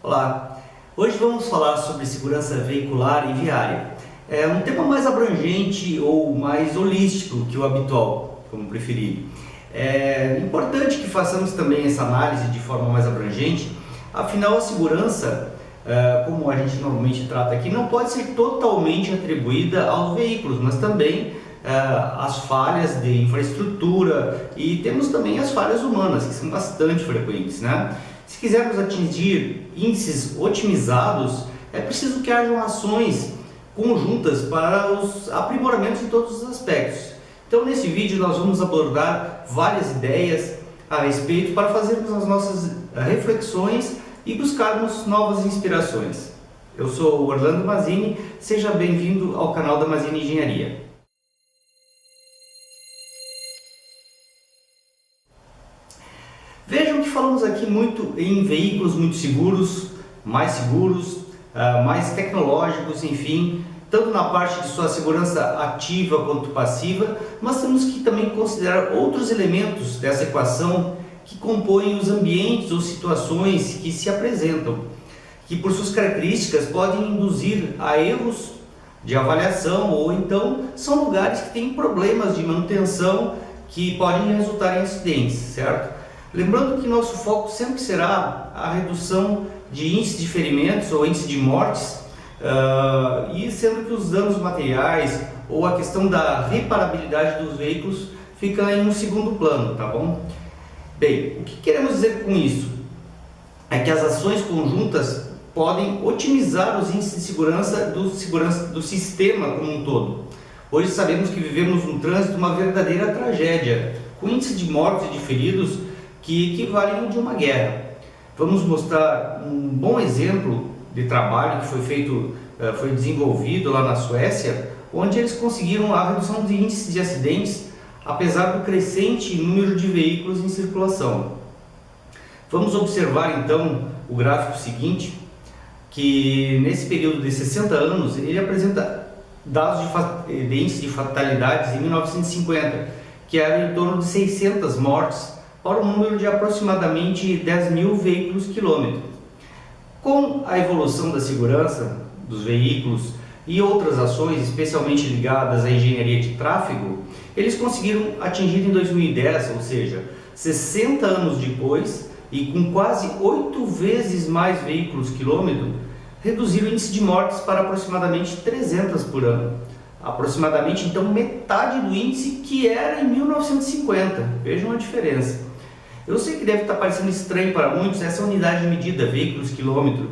Olá, hoje vamos falar sobre segurança veicular e viária. É um tema mais abrangente ou mais holístico que o habitual, como preferir. É importante que façamos também essa análise de forma mais abrangente, afinal a segurança, como a gente normalmente trata aqui, não pode ser totalmente atribuída aos veículos, mas também as falhas de infraestrutura e temos também as falhas humanas, que são bastante frequentes, né? Se quisermos atingir índices otimizados, é preciso que hajam ações conjuntas para os aprimoramentos em todos os aspectos. Então, nesse vídeo nós vamos abordar várias ideias a respeito para fazermos as nossas reflexões e buscarmos novas inspirações. Eu sou o Orlando Mazzini, seja bem-vindo ao canal da Mazzini Engenharia. Vejam que falamos aqui muito em veículos muito seguros, mais tecnológicos, enfim, tanto na parte de sua segurança ativa quanto passiva, mas temos que também considerar outros elementos dessa equação que compõem os ambientes ou situações que se apresentam, que por suas características podem induzir a erros de avaliação ou então são lugares que têm problemas de manutenção que podem resultar em acidentes, certo? Lembrando que nosso foco sempre será a redução de índice de ferimentos ou índice de mortes, e sendo que os danos materiais ou a questão da reparabilidade dos veículos fica em um segundo plano, tá bom? Bem, o que queremos dizer com isso? É que as ações conjuntas podem otimizar os índices de segurança do sistema como um todo. Hoje sabemos que vivemos no trânsito uma verdadeira tragédia, com índice de mortes e de feridos que equivalem de uma guerra. Vamos mostrar um bom exemplo de trabalho que foi desenvolvido lá na Suécia, onde eles conseguiram a redução de índices de acidentes, apesar do crescente número de veículos em circulação. Vamos observar então o gráfico seguinte, que nesse período de 60 anos, ele apresenta dados de índice de fatalidades em 1950, que eram em torno de 600 mortes, para um número de aproximadamente 10 mil veículos quilômetro. Com a evolução da segurança dos veículos e outras ações, especialmente ligadas à engenharia de tráfego, eles conseguiram atingir em 2010, ou seja, 60 anos depois, e com quase 8 vezes mais veículos quilômetro, reduzir o índice de mortes para aproximadamente 300 por ano. Aproximadamente, então, metade do índice que era em 1950. Vejam a diferença. Eu sei que deve estar parecendo estranho para muitos essa unidade de medida, veículos quilômetro,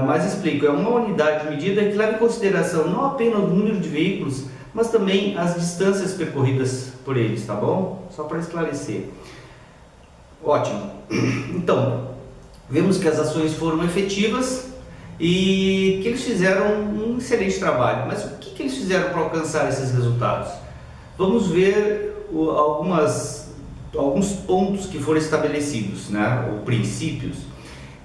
mas explico, é uma unidade de medida que leva em consideração não apenas o número de veículos, mas também as distâncias percorridas por eles, tá bom? Só para esclarecer. Ótimo. Então, vemos que as ações foram efetivas e que eles fizeram um excelente trabalho. Mas o que eles fizeram para alcançar esses resultados? Vamos ver alguns pontos que foram estabelecidos, né, ou princípios.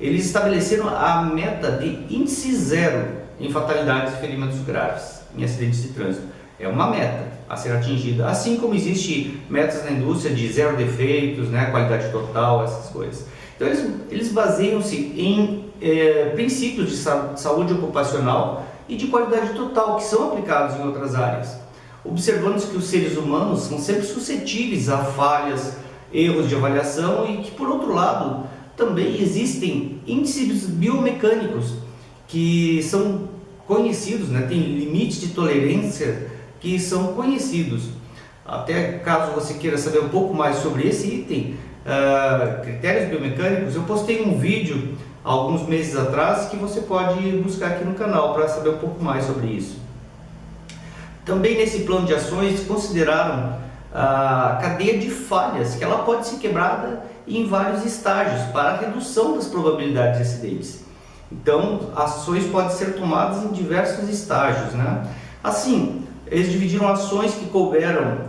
Eles estabeleceram a meta de índice zero em fatalidades e ferimentos graves em acidentes de trânsito. É uma meta a ser atingida, assim como existe metas na indústria de zero defeitos, né, qualidade total, essas coisas. Então eles baseiam-se em princípios de saúde ocupacional e de qualidade total que são aplicados em outras áreas. Observamos que os seres humanos são sempre suscetíveis a falhas, erros de avaliação e que, por outro lado, também existem índices biomecânicos que são conhecidos, né? Tem limites de tolerância que são conhecidos. Até caso você queira saber um pouco mais sobre esse item, critérios biomecânicos, eu postei um vídeo há alguns meses atrás que você pode buscar aqui no canal para saber um pouco mais sobre isso. Também nesse plano de ações consideraram a cadeia de falhas, que ela pode ser quebrada em vários estágios para a redução das probabilidades de acidentes. Então, ações podem ser tomadas em diversos estágios, né? Assim, eles dividiram ações que couberam,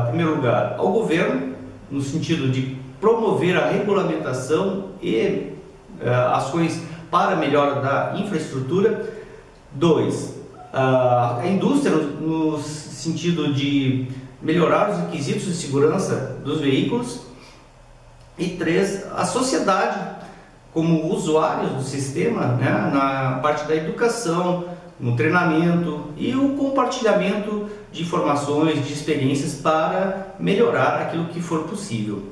em primeiro lugar, ao governo, no sentido de promover a regulamentação e ações para a melhora da infraestrutura. 2. A indústria, no sentido de melhorar os requisitos de segurança dos veículos. E 3, a sociedade, como usuários do sistema, né, na parte da educação, no treinamento e o compartilhamento de informações, de experiências para melhorar aquilo que for possível.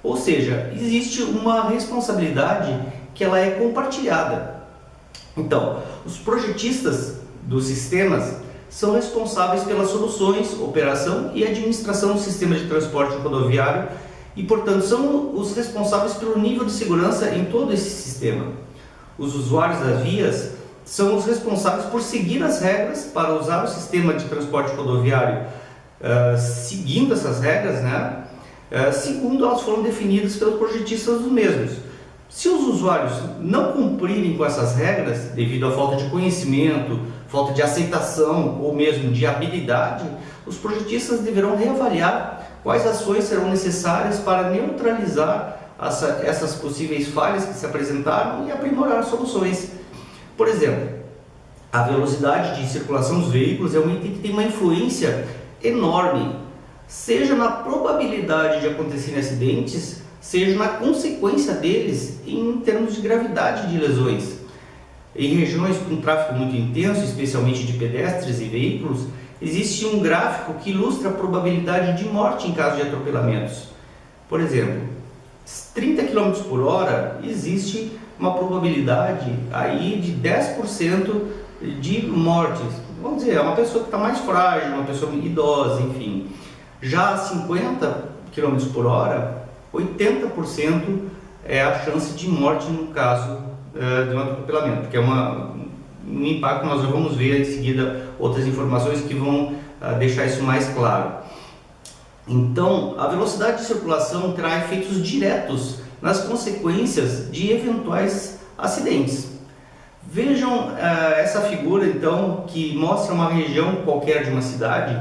Ou seja, existe uma responsabilidade que ela é compartilhada. Então, os projetistas dos sistemas são responsáveis pelas soluções, operação e administração do sistema de transporte rodoviário e, portanto, são os responsáveis pelo nível de segurança em todo esse sistema. Os usuários das vias são os responsáveis por seguir as regras para usar o sistema de transporte rodoviário, seguindo essas regras, né? Segundo elas foram definidas pelos projetistas dos mesmos. Se os usuários não cumprirem com essas regras, devido à falta de conhecimento, falta de aceitação ou mesmo de habilidade, os projetistas deverão reavaliar quais ações serão necessárias para neutralizar essas possíveis falhas que se apresentaram e aprimorar soluções. Por exemplo, a velocidade de circulação dos veículos é um item que tem uma influência enorme, seja na probabilidade de acontecerem acidentes, seja na consequência deles em termos de gravidade de lesões. Em regiões com tráfego muito intenso, especialmente de pedestres e veículos, existe um gráfico que ilustra a probabilidade de morte em caso de atropelamentos. Por exemplo, 30 km por hora existe uma probabilidade aí de 10% de mortes. Vamos dizer, é uma pessoa que está mais frágil, uma pessoa idosa, enfim. Já a 50 km por hora, 80% é a chance de morte no caso de um atropelamento, porque é um impacto. Nós vamos ver em seguida outras informações que vão deixar isso mais claro. Então, a velocidade de circulação terá efeitos diretos nas consequências de eventuais acidentes. Vejam essa figura, então, que mostra uma região qualquer de uma cidade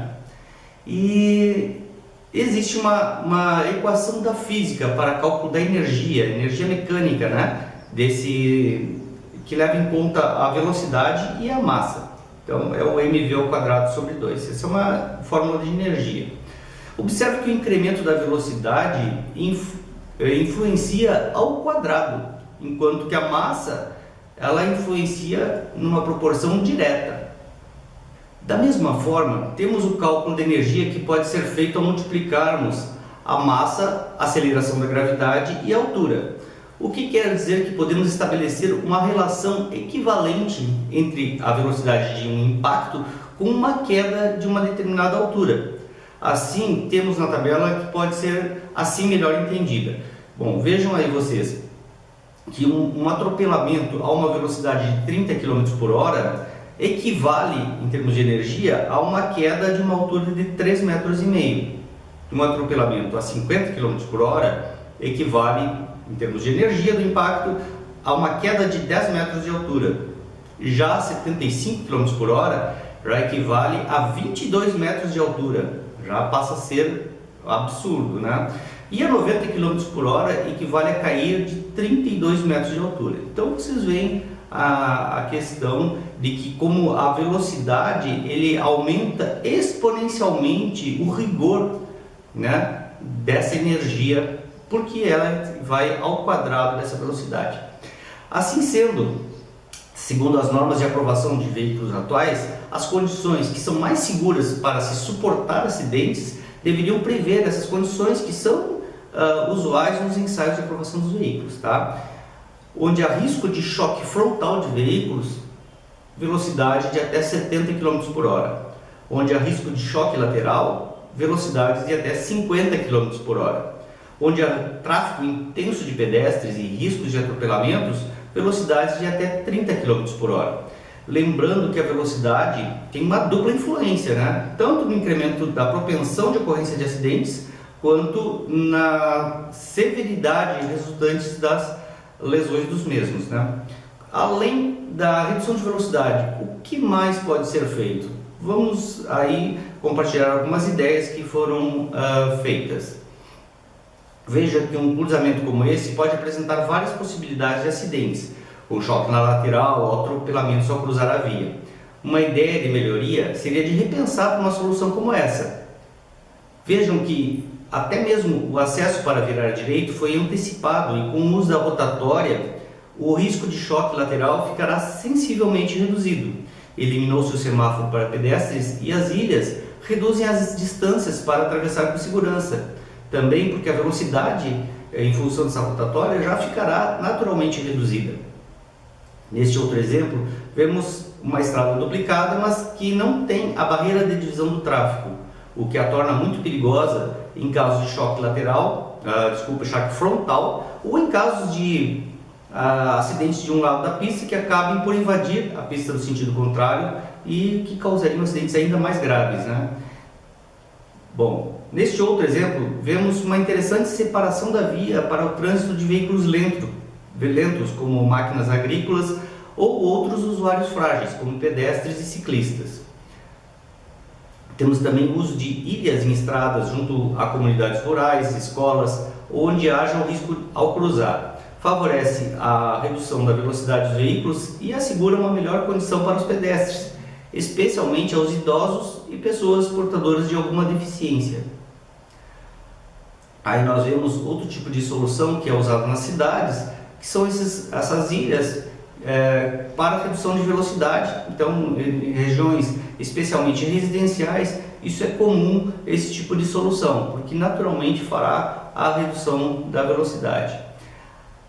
e existe uma equação da física para cálculo da energia mecânica, né? Que leva em conta a velocidade e a massa. Então, é o mv ao quadrado sobre 2. Essa é uma fórmula de energia. Observe que o incremento da velocidade influencia ao quadrado, enquanto que a massa ela influencia numa proporção direta. Da mesma forma, temos o cálculo de energia que pode ser feito ao multiplicarmos a massa, a aceleração da gravidade e a altura. O que quer dizer que podemos estabelecer uma relação equivalente entre a velocidade de um impacto com uma queda de uma determinada altura. Assim, temos na tabela que pode ser assim melhor entendida. Bom, vejam aí vocês que um atropelamento a uma velocidade de 30 km por hora equivale, em termos de energia, a uma queda de uma altura de 3,5 metros. Um atropelamento a 50 km por hora equivale, em termos de energia do impacto, a uma queda de 10 metros de altura. Já a 75 km por hora já equivale a 22 metros de altura. Já passa a ser absurdo, né? E a 90 km por hora equivale a cair de 32 metros de altura. Então vocês veem a questão de que como a velocidade ele aumenta exponencialmente o rigor, né, dessa energia, porque ela vai ao quadrado dessa velocidade. Assim sendo, segundo as normas de aprovação de veículos atuais, as condições que são mais seguras para se suportar acidentes deveriam prever essas condições que são usuais nos ensaios de aprovação dos veículos, tá? Onde há risco de choque frontal de veículos, velocidade de até 70 km por hora. Onde há risco de choque lateral, velocidades de até 50 km por hora. Onde há tráfego intenso de pedestres e riscos de atropelamentos, velocidades de até 30 km por hora. Lembrando que a velocidade tem uma dupla influência, né? Tanto no incremento da propensão de ocorrência de acidentes, quanto na severidade resultantes das lesões dos mesmos, né? Além da redução de velocidade, o que mais pode ser feito? Vamos aí compartilhar algumas ideias que foram feitas. Veja que um cruzamento como esse pode apresentar várias possibilidades de acidentes, com choque na lateral ou atropelamentos ao cruzar a via. Uma ideia de melhoria seria de repensar uma solução como essa. Vejam que até mesmo o acesso para virar à direita foi antecipado e com o uso da rotatória, o risco de choque lateral ficará sensivelmente reduzido. Eliminou-se o semáforo para pedestres e as ilhas reduzem as distâncias para atravessar com segurança. Também porque a velocidade, em função dessa rotatória, já ficará naturalmente reduzida. Neste outro exemplo, vemos uma estrada duplicada, mas que não tem a barreira de divisão do tráfego, o que a torna muito perigosa em casos de choque lateral, choque frontal, ou em casos de acidentes de um lado da pista que acabem por invadir a pista do sentido contrário e que causariam acidentes ainda mais graves, né? Bom, neste outro exemplo, vemos uma interessante separação da via para o trânsito de veículos lentos, como máquinas agrícolas ou outros usuários frágeis, como pedestres e ciclistas. Temos também o uso de ilhas em estradas junto a comunidades rurais, escolas, onde haja o risco ao cruzar. Favorece a redução da velocidade dos veículos e assegura uma melhor condição para os pedestres, especialmente aos idosos e pessoas portadoras de alguma deficiência. Aí nós vemos outro tipo de solução que é usado nas cidades, que são essas ilhas para redução de velocidade. Então, em regiões especialmente residenciais, isso é comum, esse tipo de solução, porque naturalmente fará a redução da velocidade.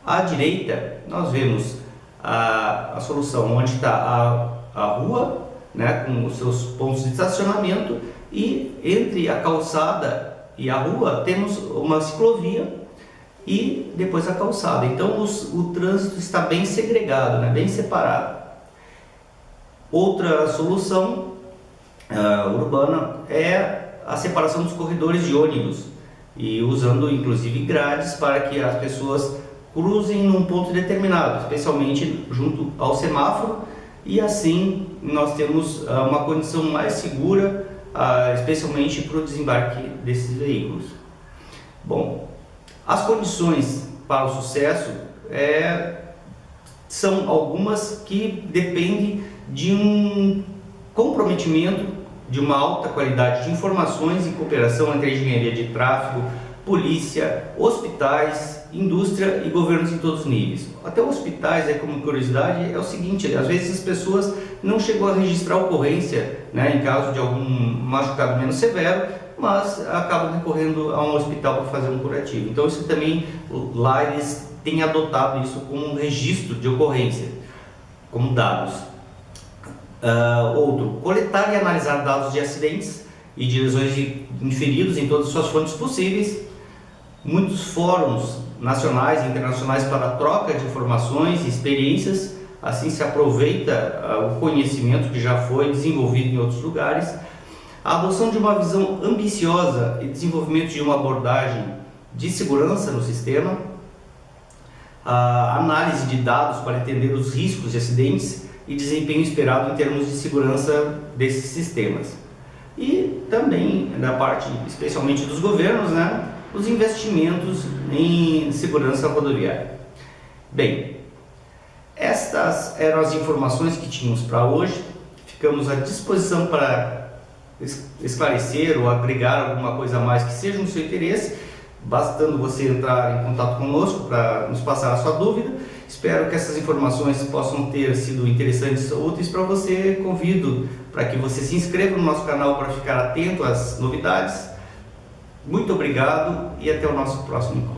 À direita, nós vemos a solução onde está a rua, né, com os seus pontos de estacionamento, e entre a calçada e a rua temos uma ciclovia e depois a calçada. Então o trânsito está bem segregado, né, bem separado. Outra solução urbana é a separação dos corredores de ônibus, e usando inclusive grades para que as pessoas cruzem num ponto determinado, especialmente junto ao semáforo, e assim nós temos uma condição mais segura, especialmente para o desembarque desses veículos. Bom, as condições para o sucesso são algumas que dependem de um comprometimento, de uma alta qualidade de informações e cooperação entre a engenharia de tráfego, polícia, hospitais, indústria e governos em todos os níveis. Até hospitais, como curiosidade, é o seguinte: às vezes as pessoas não chegam a registrar ocorrência, né, em caso de algum machucado menos severo, mas acabam recorrendo a um hospital para fazer um curativo. Então isso também, lá eles têm adotado isso como um registro de ocorrência, como dados. Outro, coletar e analisar dados de acidentes e de lesões de feridos em todas as suas fontes possíveis. Muitos fóruns nacionais e internacionais para a troca de informações e experiências, assim se aproveita o conhecimento que já foi desenvolvido em outros lugares. A adoção de uma visão ambiciosa e desenvolvimento de uma abordagem de segurança no sistema. A análise de dados para entender os riscos de acidentes e desempenho esperado em termos de segurança desses sistemas. E também da parte, especialmente dos governos, né, os investimentos em segurança rodoviária. Bem, estas eram as informações que tínhamos para hoje. Ficamos à disposição para esclarecer ou agregar alguma coisa a mais que seja no seu interesse, bastando você entrar em contato conosco para nos passar a sua dúvida. Espero que essas informações possam ter sido interessantes ou úteis para você. Convido para que você se inscreva no nosso canal para ficar atento às novidades. Muito obrigado e até o nosso próximo encontro.